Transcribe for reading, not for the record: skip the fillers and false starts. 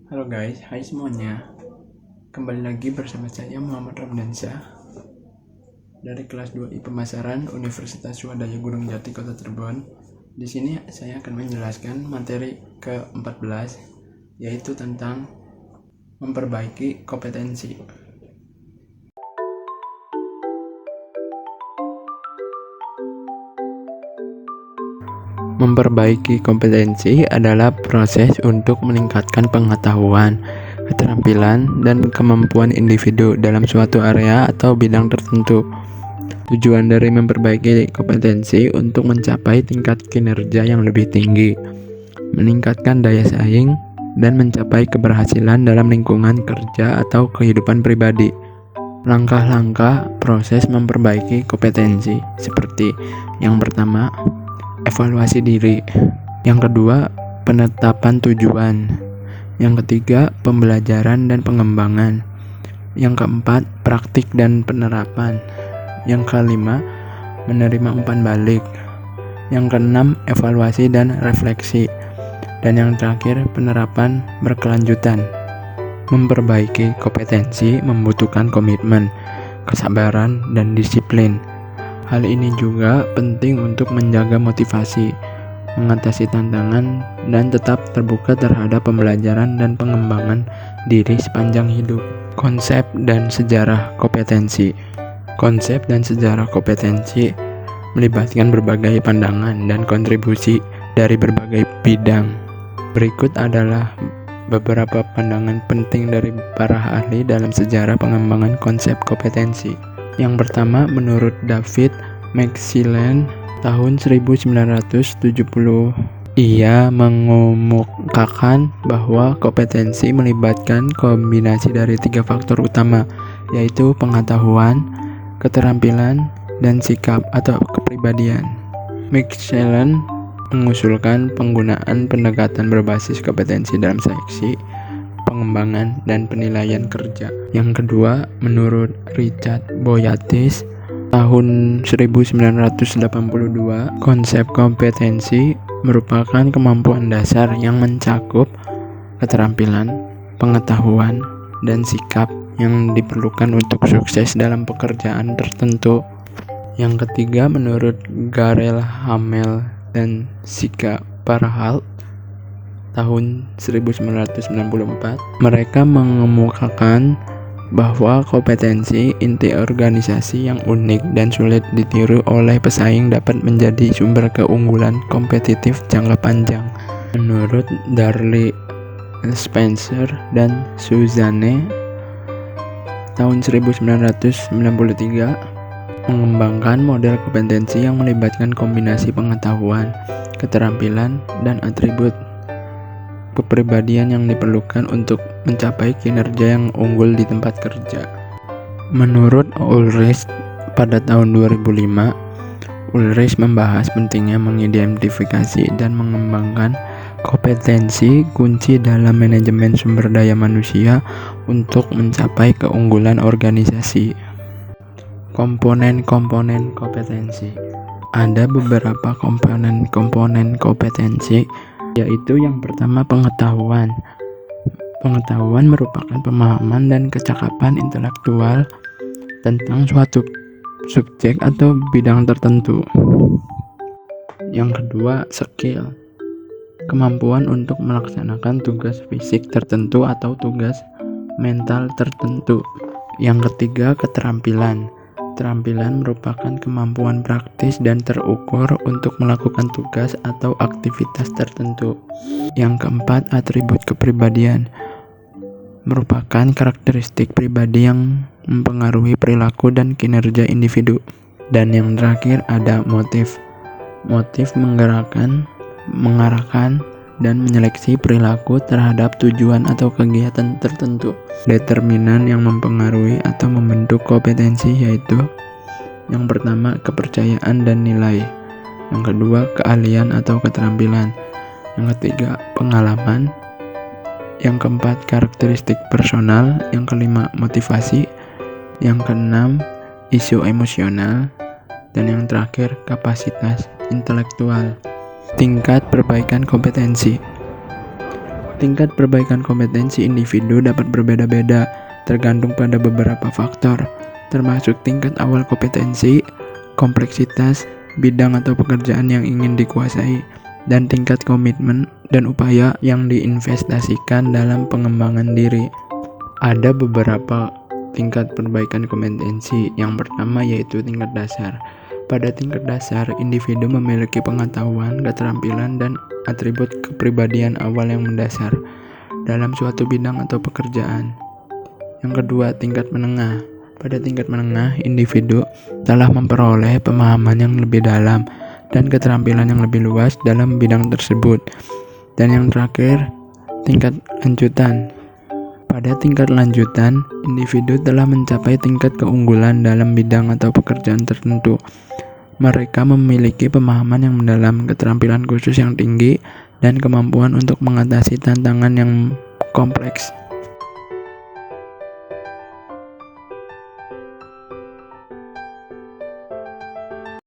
Halo guys, hai semuanya. Kembali lagi bersama saya Muhammad Ramdansyah dari kelas 2I Pemasaran Universitas Swadaya Gunung Jati Kota Cirebon. Di sini saya akan menjelaskan materi ke-14 yaitu tentang memperbaiki kompetensi. Memperbaiki kompetensi adalah proses untuk meningkatkan pengetahuan, keterampilan, dan kemampuan individu dalam suatu area atau bidang tertentu. Tujuan dari memperbaiki kompetensi untuk mencapai tingkat kinerja yang lebih tinggi, meningkatkan daya saing, dan mencapai keberhasilan dalam lingkungan kerja atau kehidupan pribadi. Langkah-langkah proses memperbaiki kompetensi seperti yang pertama, evaluasi diri. Yang kedua, penetapan tujuan. Yang ketiga, pembelajaran dan pengembangan. Yang keempat, praktik dan penerapan. Yang kelima, menerima umpan balik. Yang keenam, evaluasi dan refleksi. Dan yang terakhir, penerapan berkelanjutan. Memperbaiki kompetensi membutuhkan komitmen, kesabaran, dan disiplin. Hal ini juga penting untuk menjaga motivasi, mengatasi tantangan, dan tetap terbuka terhadap pembelajaran dan pengembangan diri sepanjang hidup. Konsep dan sejarah kompetensi. Konsep dan sejarah kompetensi melibatkan berbagai pandangan dan kontribusi dari berbagai bidang. Berikut adalah beberapa pandangan penting dari para ahli dalam sejarah pengembangan konsep kompetensi. Yang pertama, menurut David McClelland tahun 1970, ia mengemukakan bahwa kompetensi melibatkan kombinasi dari 3 faktor utama, yaitu pengetahuan, keterampilan, dan sikap atau kepribadian. McClelland mengusulkan penggunaan pendekatan berbasis kompetensi dalam seleksi, pengembangan, dan penilaian kerja. Yang kedua, menurut Richard Boyatis tahun 1982, konsep kompetensi merupakan kemampuan dasar yang mencakup keterampilan, pengetahuan, dan sikap yang diperlukan untuk sukses dalam pekerjaan tertentu. Yang ketiga, menurut Garel Hamel dan Sika Parhal tahun 1994, mereka mengemukakan bahwa kompetensi inti organisasi yang unik dan sulit ditiru oleh pesaing dapat menjadi sumber keunggulan kompetitif jangka panjang. Menurut Darley Spencer dan Suzanne tahun 1993, mengembangkan model kompetensi yang melibatkan kombinasi pengetahuan, keterampilan, dan atribut kepribadian yang diperlukan untuk mencapai kinerja yang unggul di tempat kerja. Menurut Ulrich pada tahun 2005, Ulrich membahas pentingnya mengidentifikasi dan mengembangkan kompetensi kunci dalam manajemen sumber daya manusia untuk mencapai keunggulan organisasi. Komponen-komponen kompetensi. Ada beberapa komponen kompetensi, yaitu yang pertama, pengetahuan. Pengetahuan merupakan pemahaman dan kecakapan intelektual tentang suatu subjek atau bidang tertentu. Yang kedua, skill. Kemampuan untuk melaksanakan tugas fisik tertentu atau tugas mental tertentu. Yang ketiga, keterampilan. Keterampilan merupakan kemampuan praktis dan terukur untuk melakukan tugas atau aktivitas tertentu. Yang keempat, atribut kepribadian. Merupakan karakteristik pribadi yang mempengaruhi perilaku dan kinerja individu. Dan yang terakhir ada motif. Motif mengarahkan, dan menyeleksi perilaku terhadap tujuan atau kegiatan tertentu. Determinan yang mempengaruhi atau membentuk kompetensi yaitu yang pertama, kepercayaan dan nilai. Yang kedua, keahlian atau keterampilan. Yang ketiga, pengalaman. Yang keempat, karakteristik personal. Yang kelima, motivasi. Yang keenam, isu emosional. Dan yang terakhir, kapasitas intelektual. Tingkat perbaikan kompetensi. Tingkat perbaikan kompetensi individu dapat berbeda-beda, tergantung pada beberapa faktor, termasuk tingkat awal kompetensi, kompleksitas, bidang atau pekerjaan yang ingin dikuasai, dan tingkat komitmen dan upaya yang diinvestasikan dalam pengembangan diri. Ada beberapa tingkat perbaikan kompetensi. Yang pertama yaitu tingkat dasar. Pada tingkat dasar, individu memiliki pengetahuan, keterampilan, dan atribut kepribadian awal yang mendasar dalam suatu bidang atau pekerjaan. Yang kedua, tingkat menengah. Pada tingkat menengah, individu telah memperoleh pemahaman yang lebih dalam dan keterampilan yang lebih luas dalam bidang tersebut. Dan yang terakhir, tingkat lanjutan. Pada tingkat lanjutan, individu telah mencapai tingkat keunggulan dalam bidang atau pekerjaan tertentu. Mereka memiliki pemahaman yang mendalam, keterampilan khusus yang tinggi, dan kemampuan untuk mengatasi tantangan yang kompleks.